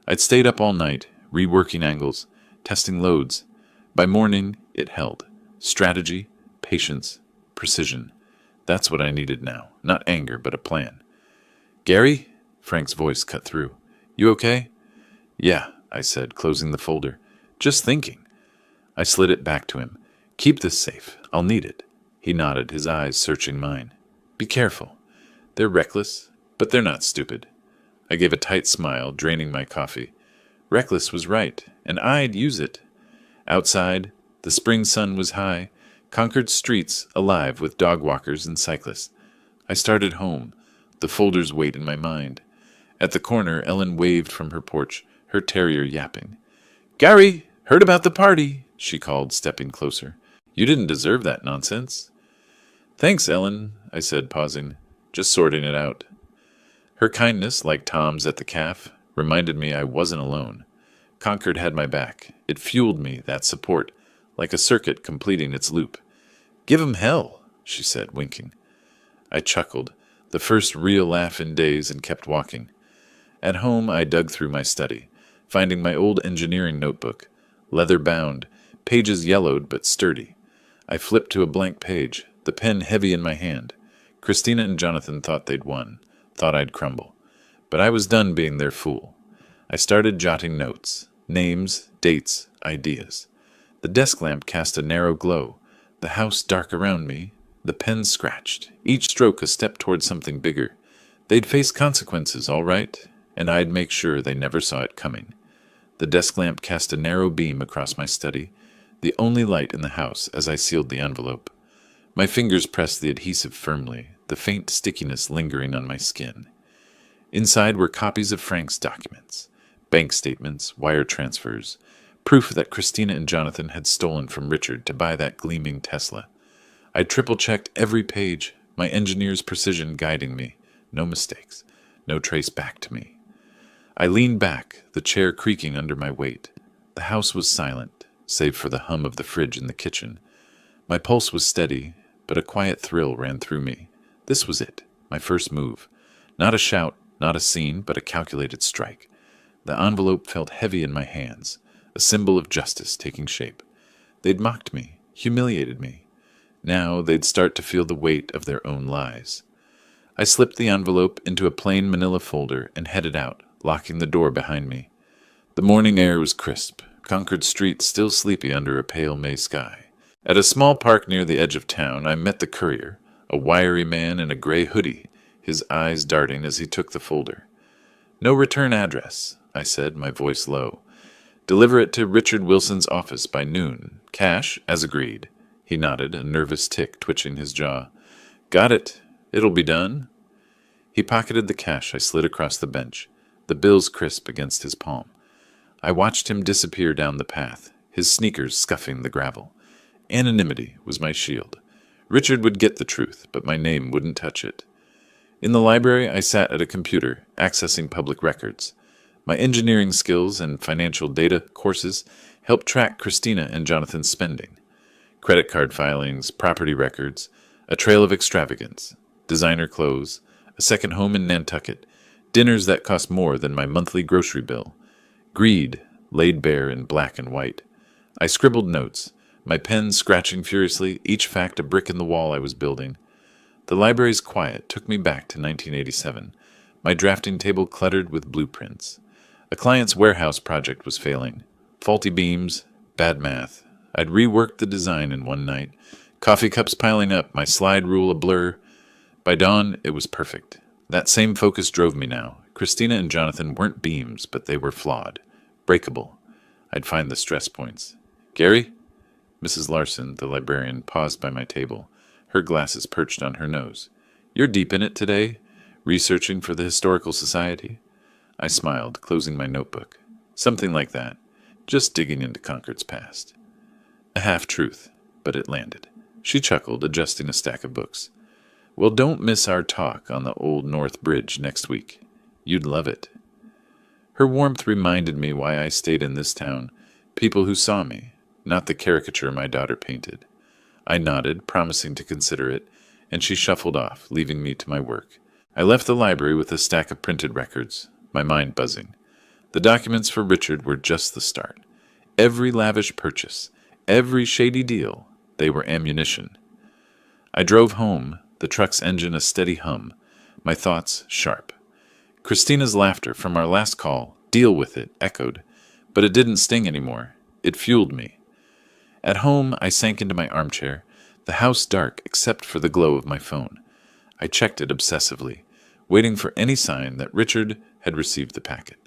I'd stayed up all night, reworking angles, testing loads. By morning, it held. Strategy, patience, precision. That's what I needed now. Not anger, but a plan. "Gary?" Frank's voice cut through. "You okay?" "Yeah," I said, closing the folder. "Just thinking." I slid it back to him. "Keep this safe. I'll need it." He nodded, his eyes searching mine. "Be careful. They're reckless, but they're not stupid." I gave a tight smile, draining my coffee. Reckless was right, and I'd use it. Outside, the spring sun was high, Concord's streets alive with dog walkers and cyclists. I started home, the folder's weight in my mind. At the corner, Ellen waved from her porch, her terrier yapping. "Gary, heard about the party," she called, stepping closer. "You didn't deserve that nonsense." "Thanks, Ellen," I said, pausing, just sorting it out. Her kindness, like Tom's at the calf, reminded me I wasn't alone. Concord had my back. It fueled me, that support, like a circuit completing its loop. "Give 'em hell," she said, winking. I chuckled, the first real laugh in days, and kept walking. At home, I dug through my study, finding my old engineering notebook, leather-bound, pages yellowed but sturdy. I flipped to a blank page, the pen heavy in my hand. Christina and Jonathan thought they'd won, thought I'd crumble. But I was done being their fool. I started jotting notes, names, dates, ideas. The desk lamp cast a narrow glow, the house dark around me, the pen scratched, each stroke a step toward something bigger. They'd face consequences, all right, and I'd make sure they never saw it coming. The desk lamp cast a narrow beam across my study, the only light in the house as I sealed the envelope. My fingers pressed the adhesive firmly, the faint stickiness lingering on my skin. Inside were copies of Frank's documents, bank statements, wire transfers, proof that Christina and Jonathan had stolen from Richard to buy that gleaming Tesla. I triple-checked every page, my engineer's precision guiding me. No mistakes, no trace back to me. I leaned back, the chair creaking under my weight. The house was silent, save for the hum of the fridge in the kitchen. My pulse was steady, but a quiet thrill ran through me. This was it, my first move. Not a shout, not a scene, but a calculated strike. The envelope felt heavy in my hands, a symbol of justice taking shape. They'd mocked me, humiliated me. Now they'd start to feel the weight of their own lies. I slipped the envelope into a plain manila folder and headed out, locking the door behind me. The morning air was crisp, Concord Street still sleepy under a pale May sky. At a small park near the edge of town, I met the courier, a wiry man in a gray hoodie, his eyes darting as he took the folder. "No return address," I said, my voice low. "Deliver it to Richard Wilson's office by noon. Cash, as agreed." He nodded, a nervous tick twitching his jaw. "Got it. It'll be done." He pocketed the cash I slid across the bench, the bills crisp against his palm. I watched him disappear down the path, his sneakers scuffing the gravel. Anonymity was my shield. Richard would get the truth, but my name wouldn't touch it. In the library, I sat at a computer, accessing public records. My engineering skills and financial data courses helped track Christina and Jonathan's spending. Credit card filings, property records, a trail of extravagance, designer clothes, a second home in Nantucket, dinners that cost more than my monthly grocery bill. Greed laid bare in black and white. I scribbled notes, my pen scratching furiously, each fact a brick in the wall I was building. The library's quiet took me back to 1987, my drafting table cluttered with blueprints. A client's warehouse project was failing. Faulty beams, bad math. I'd reworked the design in one night, coffee cups piling up, my slide rule a blur. By dawn, it was perfect. That same focus drove me now. Christina and Jonathan weren't beams, but they were flawed, breakable. I'd find the stress points. "Gary?" Mrs. Larson, the librarian, paused by my table, her glasses perched on her nose. "You're deep in it today? Researching for the Historical Society?" I smiled, closing my notebook. "Something like that. Just digging into Concord's past." A half-truth, but it landed. She chuckled, adjusting a stack of books. "Well, don't miss our talk on the Old North Bridge next week. You'd love it." Her warmth reminded me why I stayed in this town. People who saw me, not the caricature my daughter painted. I nodded, promising to consider it, and she shuffled off, leaving me to my work. I left the library with a stack of printed records, my mind buzzing. The documents for Richard were just the start. Every lavish purchase, every shady deal, they were ammunition. I drove home, the truck's engine a steady hum, my thoughts sharp. Christina's laughter from our last call, "Deal with it," echoed, but it didn't sting anymore. It fueled me. At home, I sank into my armchair, the house dark except for the glow of my phone. I checked it obsessively, waiting for any sign that Richard had received the packet.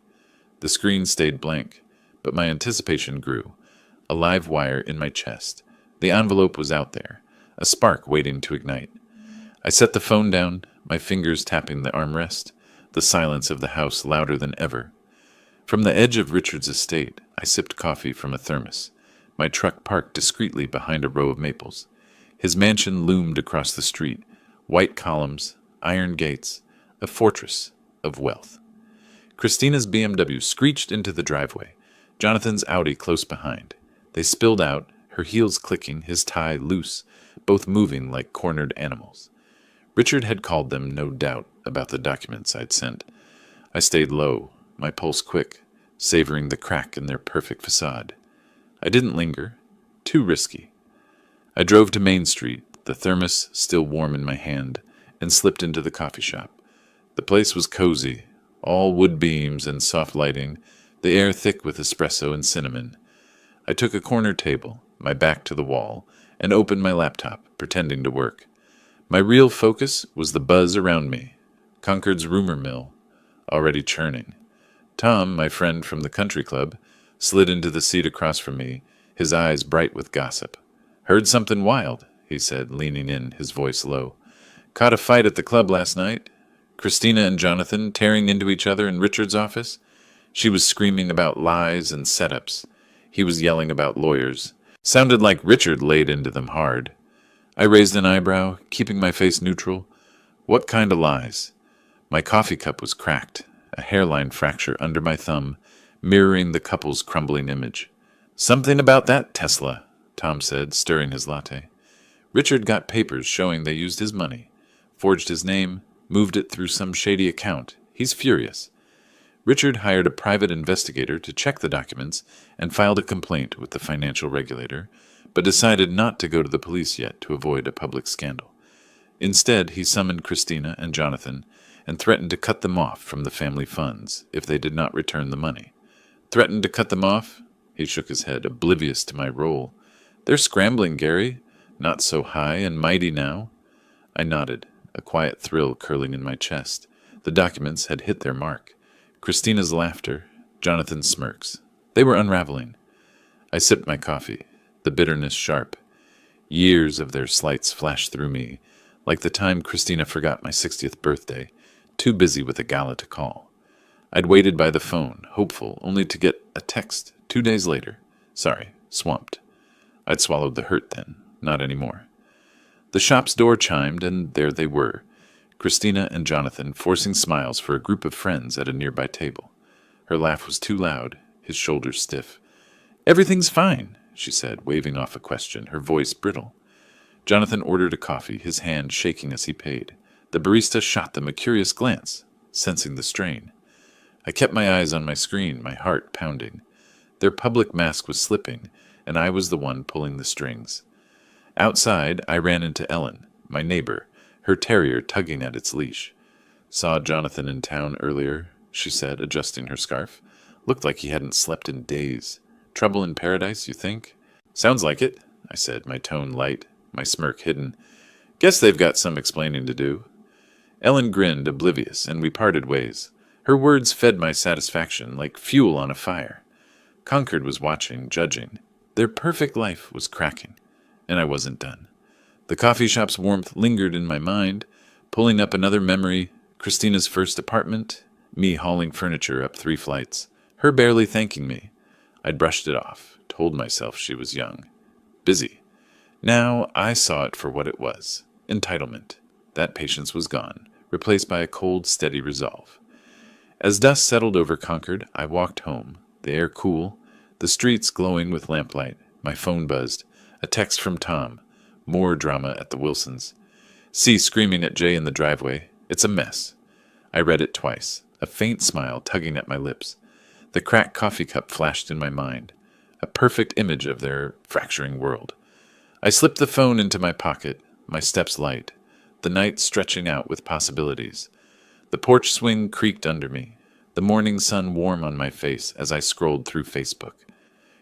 The screen stayed blank, but my anticipation grew. A live wire in my chest. The envelope was out there, a spark waiting to ignite. I set the phone down, my fingers tapping the armrest, the silence of the house louder than ever. From the edge of Richard's estate, I sipped coffee from a thermos, my truck parked discreetly behind a row of maples. His mansion loomed across the street, white columns, iron gates, a fortress of wealth. Christina's BMW screeched into the driveway, Jonathan's Audi close behind. They spilled out, her heels clicking, his tie loose, both moving like cornered animals. Richard had called them, no doubt, about the documents I'd sent. I stayed low, my pulse quick, savoring the crack in their perfect facade. I didn't linger. Too risky. I drove to Main Street, the thermos still warm in my hand, and slipped into the coffee shop. The place was cozy, all wood beams and soft lighting, the air thick with espresso and cinnamon. I took a corner table, my back to the wall, and opened my laptop, pretending to work. My real focus was the buzz around me. Concord's rumor mill, already churning. Tom, my friend from the country club, slid into the seat across from me, his eyes bright with gossip. "Heard something wild," he said, leaning in, his voice low. "Caught a fight at the club last night. Christina and Jonathan tearing into each other in Richard's office. She was screaming about lies and setups. He was yelling about lawyers. Sounded like Richard laid into them hard." I raised an eyebrow, keeping my face neutral. "What kind of lies?" My coffee cup was cracked, a hairline fracture under my thumb, mirroring the couple's crumbling image. "Something about that Tesla," Tom said, stirring his latte. "Richard got papers showing they used his money, forged his name, moved it through some shady account. He's furious. Richard hired a private investigator to check the documents and filed a complaint with the financial regulator, but decided not to go to the police yet to avoid a public scandal. Instead, he summoned Christina and Jonathan and threatened to cut them off from the family funds if they did not return the money. "Threatened to cut them off?" He shook his head, oblivious to my role. "They're scrambling, Gary. Not so high and mighty now." I nodded, a quiet thrill curling in my chest. The documents had hit their mark. Christina's laughter, Jonathan's smirks. They were unraveling. I sipped my coffee, the bitterness sharp. Years of their slights flashed through me, like the time Christina forgot my 60th birthday, too busy with a gala to call. I'd waited by the phone, hopeful, only to get a text 2 days later. "Sorry, swamped." I'd swallowed the hurt then, not anymore. The shop's door chimed, and there they were, Christina and Jonathan forcing smiles for a group of friends at a nearby table. Her laugh was too loud, his shoulders stiff. "Everything's fine," she said, waving off a question, her voice brittle. Jonathan ordered a coffee, his hand shaking as he paid. The barista shot them a curious glance, sensing the strain. I kept my eyes on my screen, my heart pounding. Their public mask was slipping, and I was the one pulling the strings. Outside, I ran into Ellen, my neighbor, her terrier tugging at its leash. "Saw Jonathan in town earlier," she said, adjusting her scarf. "Looked like he hadn't slept in days. Trouble in paradise, you think?" "Sounds like it," I said, my tone light, my smirk hidden. "Guess they've got some explaining to do." Ellen grinned, oblivious, and we parted ways. Her words fed my satisfaction like fuel on a fire. Concord was watching, judging. Their perfect life was cracking, and I wasn't done. The coffee shop's warmth lingered in my mind, pulling up another memory, Christina's first apartment, me hauling furniture up 3 flights, her barely thanking me. I'd brushed it off, told myself she was young. Busy. Now I saw it for what it was. Entitlement. That patience was gone, replaced by a cold, steady resolve. As dust settled over Concord, I walked home, the air cool, the streets glowing with lamplight. My phone buzzed. A text from Tom. More drama at the Wilsons. C screaming at Jay in the driveway. It's a mess. I read it twice, a faint smile tugging at my lips. The cracked coffee cup flashed in my mind, a perfect image of their fracturing world. I slipped the phone into my pocket, my steps light, the night stretching out with possibilities. The porch swing creaked under me, the morning sun warm on my face as I scrolled through Facebook.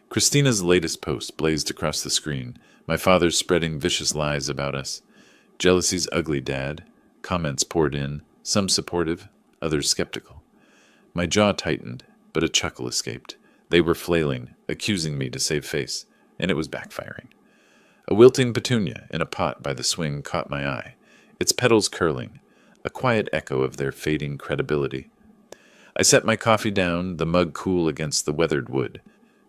Christina's latest post blazed across the screen, my father's spreading vicious lies about us. Jealousy's ugly, Dad. Comments poured in, some supportive, others skeptical. My jaw tightened, but a chuckle escaped. They were flailing, accusing me to save face, and it was backfiring. A wilting petunia in a pot by the swing caught my eye, its petals curling, a quiet echo of their fading credibility. I set my coffee down, the mug cool against the weathered wood.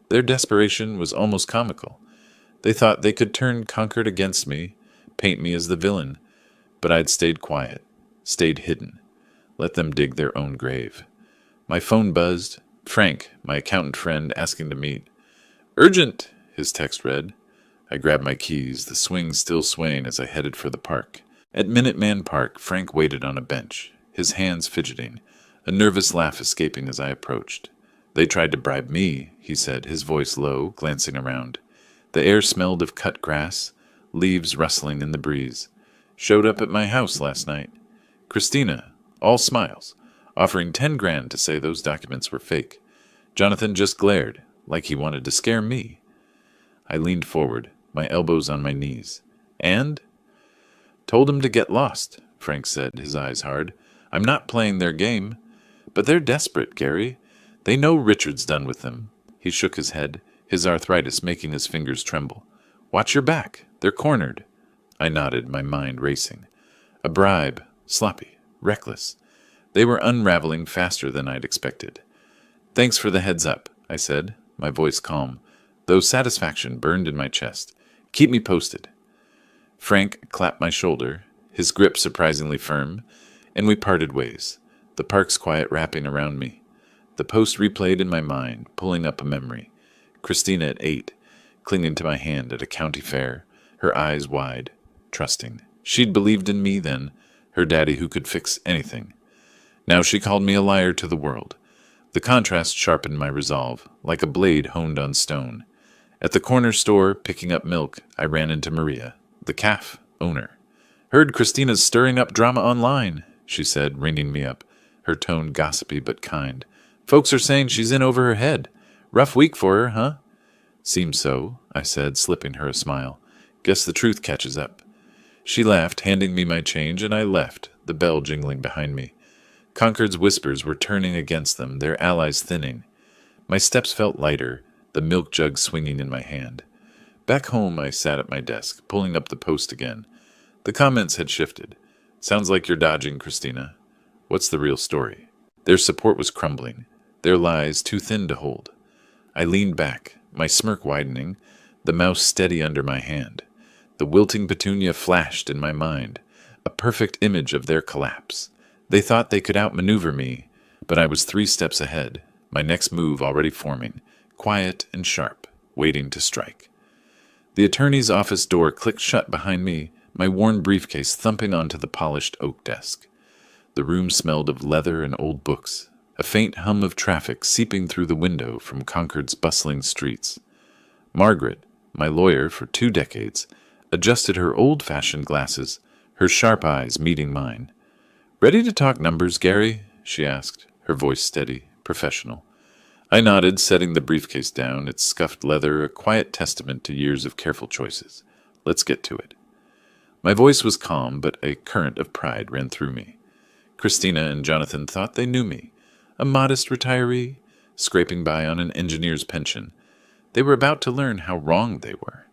Their desperation was almost comical. They thought they could turn Concord against me, paint me as the villain, but I'd stayed quiet, stayed hidden, let them dig their own grave. My phone buzzed. Frank, my accountant friend, asking to meet. "Urgent," his text read. I grabbed my keys, the swing still swaying as I headed for the park. At Minuteman Park, Frank waited on a bench, his hands fidgeting, a nervous laugh escaping as I approached. "They tried to bribe me," he said, his voice low, glancing around. The air smelled of cut grass, leaves rustling in the breeze. "Showed up at my house last night. Christina, all smiles, offering 10 grand to say those documents were fake. Jonathan just glared, like he wanted to scare me." I leaned forward, my elbows on my knees. And? Told him to get lost, Frank said, his eyes hard. I'm not playing their game. But they're desperate, Gary. They know Richard's done with them. He shook his head, his arthritis making his fingers tremble. Watch your back. They're cornered. I nodded, my mind racing. A bribe. Sloppy. Reckless. They were unraveling faster than I'd expected. Thanks for the heads up, I said, my voice calm, though satisfaction burned in my chest. Keep me posted. Frank clapped my shoulder, his grip surprisingly firm, and we parted ways, the park's quiet wrapping around me. The post replayed in my mind, pulling up a memory. Christina at 8, clinging to my hand at a county fair, her eyes wide, trusting. She'd believed in me then, her daddy who could fix anything. Now she called me a liar to the world. The contrast sharpened my resolve, like a blade honed on stone. At the corner store, picking up milk, I ran into Maria, the calf owner. Heard Christina's stirring up drama online, she said, ringing me up, her tone gossipy but kind. Folks are saying she's in over her head. Rough week for her, huh? Seems so, I said, slipping her a smile. Guess the truth catches up. She laughed, handing me my change, and I left, the bell jingling behind me. Concord's whispers were turning against them, their allies thinning. My steps felt lighter, the milk jug swinging in my hand. Back home, I sat at my desk, pulling up the post again. The comments had shifted. Sounds like you're dodging, Christina. What's the real story? Their support was crumbling, their lies too thin to hold. I leaned back, my smirk widening, the mouse steady under my hand. The wilting petunia flashed in my mind, a perfect image of their collapse. They thought they could outmaneuver me, but I was 3 steps ahead, my next move already forming, quiet and sharp, waiting to strike. The attorney's office door clicked shut behind me, my worn briefcase thumping onto the polished oak desk. The room smelled of leather and old books, a faint hum of traffic seeping through the window from Concord's bustling streets. Margaret, my lawyer for 2 decades, adjusted her old-fashioned glasses, her sharp eyes meeting mine. Ready to talk numbers, Gary? She asked, her voice steady, professional. I nodded, setting the briefcase down, its scuffed leather a quiet testament to years of careful choices. Let's get to it. My voice was calm, but a current of pride ran through me. Christina and Jonathan thought they knew me, a modest retiree, scraping by on an engineer's pension. They were about to learn how wrong they were.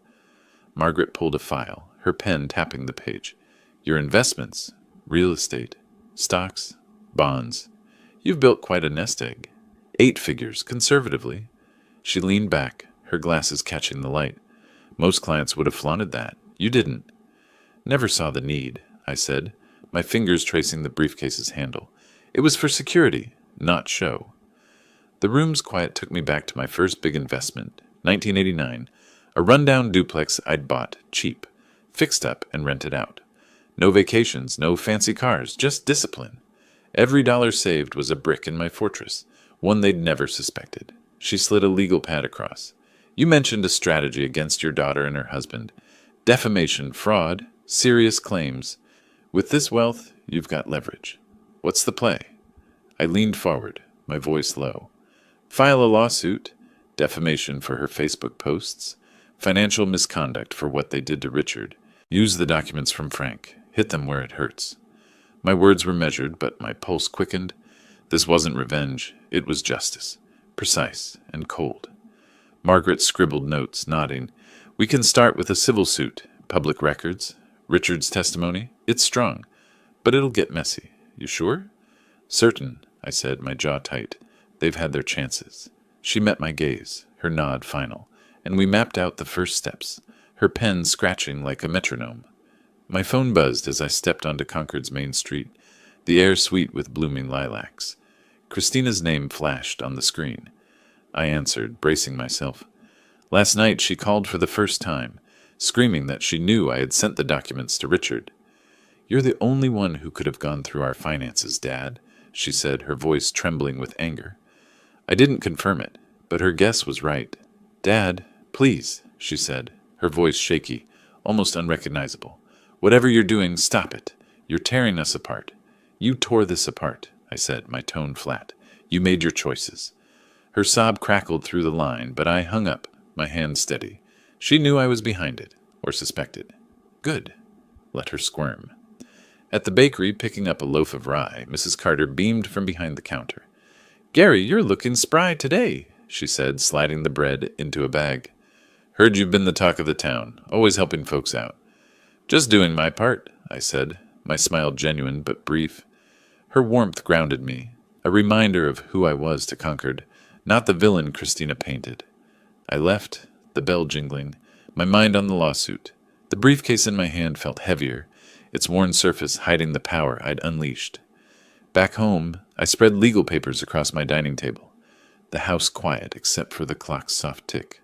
Margaret pulled a file, her pen tapping the page. Your investments, real estate, stocks, bonds. You've built quite a nest egg. 8 figures, conservatively. She leaned back, her glasses catching the light. Most clients would have flaunted that. You didn't. Never saw the need, I said, my fingers tracing the briefcase's handle. It was for security, not show. The room's quiet took me back to my first big investment, 1989, a rundown duplex I'd bought, cheap, fixed up and rented out. No vacations, no fancy cars, just discipline. Every dollar saved was a brick in my fortress, one they'd never suspected. She slid a legal pad across. You mentioned a strategy against your daughter and her husband. Defamation, fraud, serious claims. With this wealth, you've got leverage. What's the play? I leaned forward, my voice low. File a lawsuit, defamation for her Facebook posts, financial misconduct for what they did to Richard. Use the documents from Frank. Hit them where it hurts. My words were measured, but my pulse quickened. This wasn't revenge. It was justice. Precise and cold. Margaret scribbled notes, nodding. We can start with a civil suit. Public records. Richard's testimony. It's strong. But it'll get messy. You sure? Certain, I said, my jaw tight. They've had their chances. She met my gaze, her nod final, and we mapped out the first steps, her pen scratching like a metronome. My phone buzzed as I stepped onto Concord's main street, the air sweet with blooming lilacs. Christina's name flashed on the screen. I answered, bracing myself. Last night she called for the first time, screaming that she knew I had sent the documents to Richard. You're the only one who could have gone through our finances, Dad, she said, her voice trembling with anger. I didn't confirm it, but her guess was right. Dad, please, she said, her voice shaky, almost unrecognizable. Whatever you're doing, stop it. You're tearing us apart. You tore this apart, I said, my tone flat. You made your choices. Her sob crackled through the line, but I hung up, my hand steady. She knew I was behind it, or suspected. Good. Let her squirm. At the bakery, picking up a loaf of rye, Mrs. Carter beamed from behind the counter. "Gary, you're looking spry today," she said, sliding the bread into a bag. "Heard you've been the talk of the town, always helping folks out." "Just doing my part," I said, my smile genuine but brief. Her warmth grounded me, a reminder of who I was to Concord, not the villain Christina painted. I left, the bell jingling, my mind on the lawsuit. The briefcase in my hand felt heavier, its worn surface hiding the power I'd unleashed. Back home, I spread legal papers across my dining table, the house quiet except for the clock's soft tick.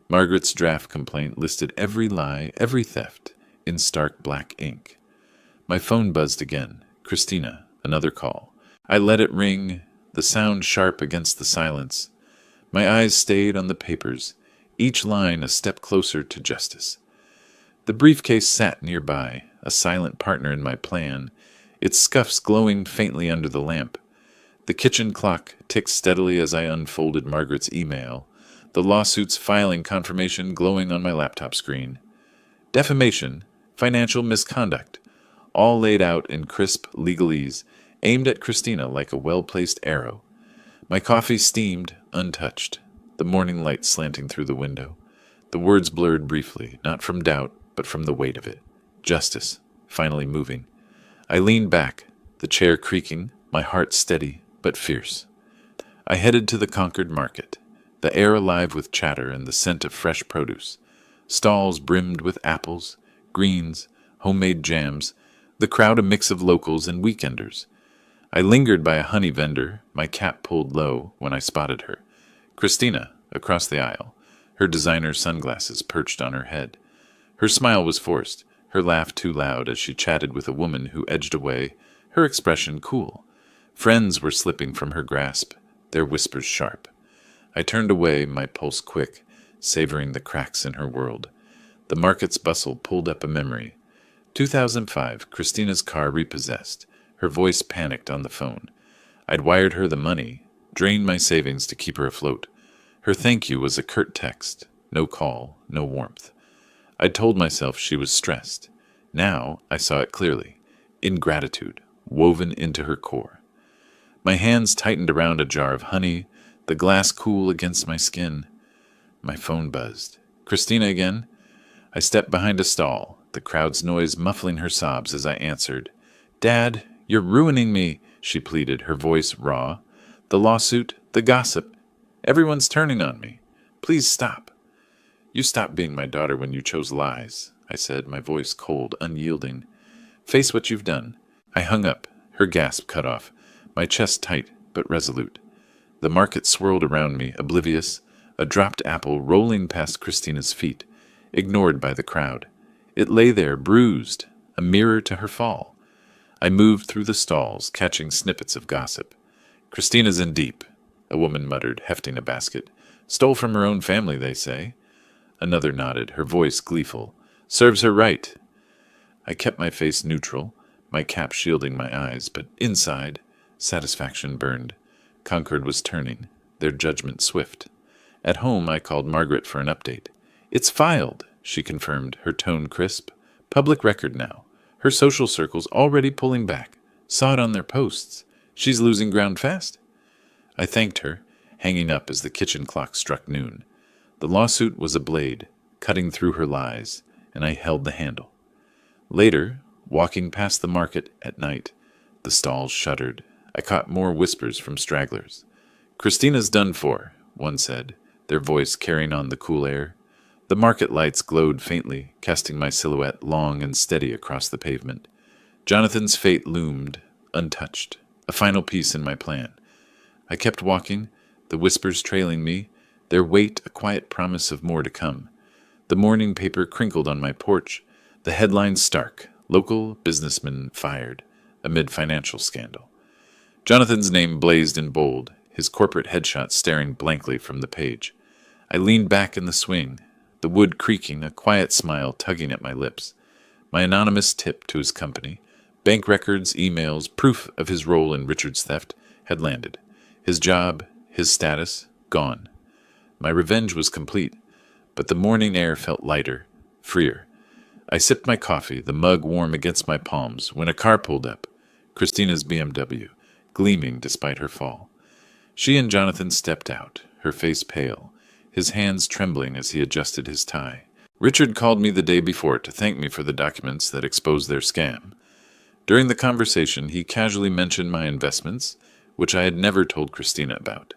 Margaret's draft complaint listed every lie, every theft, in stark black ink. My phone buzzed again. Christina, another call. I let it ring, the sound sharp against the silence. My eyes stayed on the papers, each line a step closer to justice. The briefcase sat nearby, a silent partner in my plan, its scuffs glowing faintly under the lamp. The kitchen clock ticked steadily as I unfolded Margaret's email, the lawsuit's filing confirmation glowing on my laptop screen. Defamation, financial misconduct, all laid out in crisp legalese, aimed at Christina like a well-placed arrow. My coffee steamed, untouched, the morning light slanting through the window. The words blurred briefly, not from doubt, but from the weight of it. Justice, finally moving. I leaned back, the chair creaking, my heart steady but fierce. I headed to the Concord market, the air alive with chatter and the scent of fresh produce. Stalls brimmed with apples, greens, homemade jams, the crowd a mix of locals and weekenders. I lingered by a honey vendor, my cap pulled low when I spotted her. Christina, across the aisle, her designer sunglasses perched on her head. Her smile was forced, her laugh too loud as she chatted with a woman who edged away, her expression cool. Friends were slipping from her grasp, their whispers sharp. I turned away, my pulse quick, savoring the cracks in her world. The market's bustle pulled up a memory. 2005, Christina's car repossessed, her voice panicked on the phone. I'd wired her the money, drained my savings to keep her afloat. Her thank you was a curt text, no call, no warmth. I'd told myself she was stressed. Now I saw it clearly, ingratitude, woven into her core. My hands tightened around a jar of honey, the glass cool against my skin. My phone buzzed. Christina again? I stepped behind a stall, the crowd's noise muffling her sobs as I answered. "Dad, you're ruining me," she pleaded, her voice raw. "The lawsuit, the gossip, everyone's turning on me. Please stop." "You stopped being my daughter when you chose lies," I said, my voice cold, unyielding. "Face what you've done." I hung up, her gasp cut off, my chest tight but resolute. The market swirled around me, oblivious, a dropped apple rolling past Christina's feet, ignored by the crowd. It lay there, bruised, a mirror to her fall. I moved through the stalls, catching snippets of gossip. "Christina's in deep," a woman muttered, hefting a basket. "Stole from her own family, they say." Another nodded, her voice gleeful. "Serves her right." I kept my face neutral, my cap shielding my eyes, but inside, satisfaction burned. Concord was turning, their judgment swift. At home, I called Margaret for an update. "It's filed," she confirmed, her tone crisp. "Public record now. Her social circle's already pulling back. Saw it on their posts. She's losing ground fast." I thanked her, hanging up as the kitchen clock struck noon. The lawsuit was a blade, cutting through her lies, and I held the handle. Later, walking past the market at night, the stalls shuddered. I caught more whispers from stragglers. "Christina's done for," one said, their voice carrying on the cool air. The market lights glowed faintly, casting my silhouette long and steady across the pavement. Jonathan's fate loomed, untouched, a final piece in my plan. I kept walking, the whispers trailing me, their weight a quiet promise of more to come. The morning paper crinkled on my porch, the headlines stark, local businessman fired, amid financial scandal. Jonathan's name blazed in bold, his corporate headshot staring blankly from the page. I leaned back in the swing, the wood creaking, a quiet smile tugging at my lips. My anonymous tip to his company, bank records, emails, proof of his role in Richard's theft, had landed. His job, his status, gone. My revenge was complete, but the morning air felt lighter, freer. I sipped my coffee, the mug warm against my palms, when a car pulled up, Christina's BMW, gleaming despite her fall. She and Jonathan stepped out, her face pale, his hands trembling as he adjusted his tie. Richard called me the day before to thank me for the documents that exposed their scam. During the conversation, he casually mentioned my investments, which I had never told Christina about.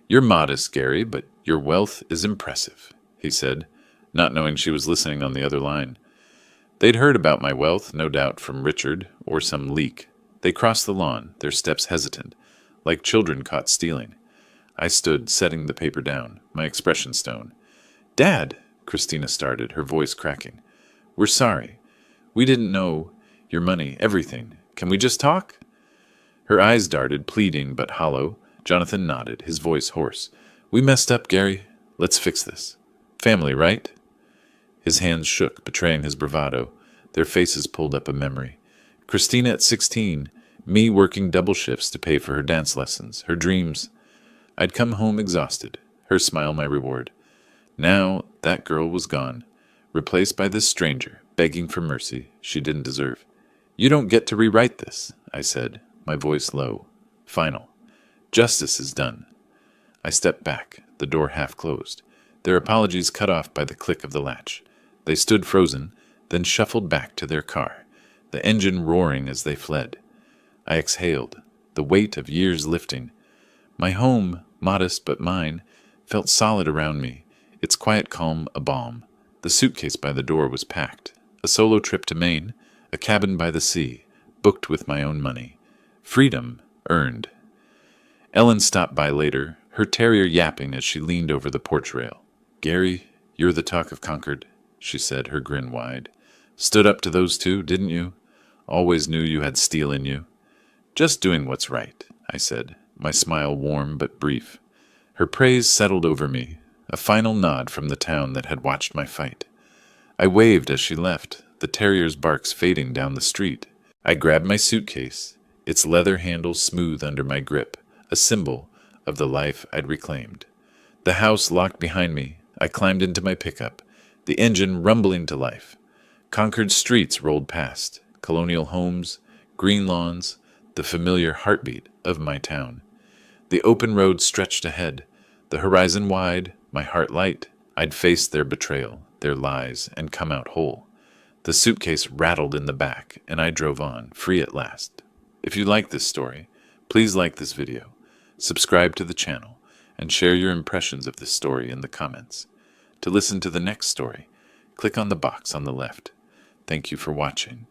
"You're modest, Gary, but your wealth is impressive," he said, not knowing she was listening on the other line. They'd heard about my wealth, no doubt from Richard or some leak. They crossed the lawn, their steps hesitant, like children caught stealing. I stood, setting the paper down, my expression stone. "Dad," Christina started, her voice cracking. "We're sorry. We didn't know your money, everything. Can we just talk?" Her eyes darted, pleading but hollow. Jonathan nodded, his voice hoarse. "We messed up, Gary. Let's fix this. Family, right?" His hands shook, betraying his bravado. Their faces pulled up a memory. Christina at 16, me working double shifts to pay for her dance lessons, her dreams. I'd come home exhausted, her smile my reward. Now that girl was gone, replaced by this stranger, begging for mercy she didn't deserve. "You don't get to rewrite this," I said, my voice low, final. "Justice is done." I stepped back, the door half closed, their apologies cut off by the click of the latch. They stood frozen, then shuffled back to their car, the engine roaring as they fled. I exhaled, the weight of years lifting. My home, modest but mine, felt solid around me, its quiet calm a balm. The suitcase by the door was packed. A solo trip to Maine, a cabin by the sea, booked with my own money. Freedom earned. Ellen stopped by later, her terrier yapping as she leaned over the porch rail. "Gary, you're the talk of Concord," she said, her grin wide. "Stood up to those two, didn't you? Always knew you had steel in you." "Just doing what's right," I said, my smile warm but brief. Her praise settled over me, a final nod from the town that had watched my fight. I waved as she left, the terrier's barks fading down the street. I grabbed my suitcase, its leather handle smooth under my grip, a symbol of the life I'd reclaimed. The house locked behind me. I climbed into my pickup, the engine rumbling to life. Concord's streets rolled past, colonial homes, green lawns, the familiar heartbeat of my town. The open road stretched ahead, the horizon wide, my heart light. I'd faced their betrayal, their lies, and come out whole. The suitcase rattled in the back, and I drove on, free at last. If you like this story, please like this video, subscribe to the channel, and share your impressions of this story in the comments. To listen to the next story, click on the box on the left. Thank you for watching.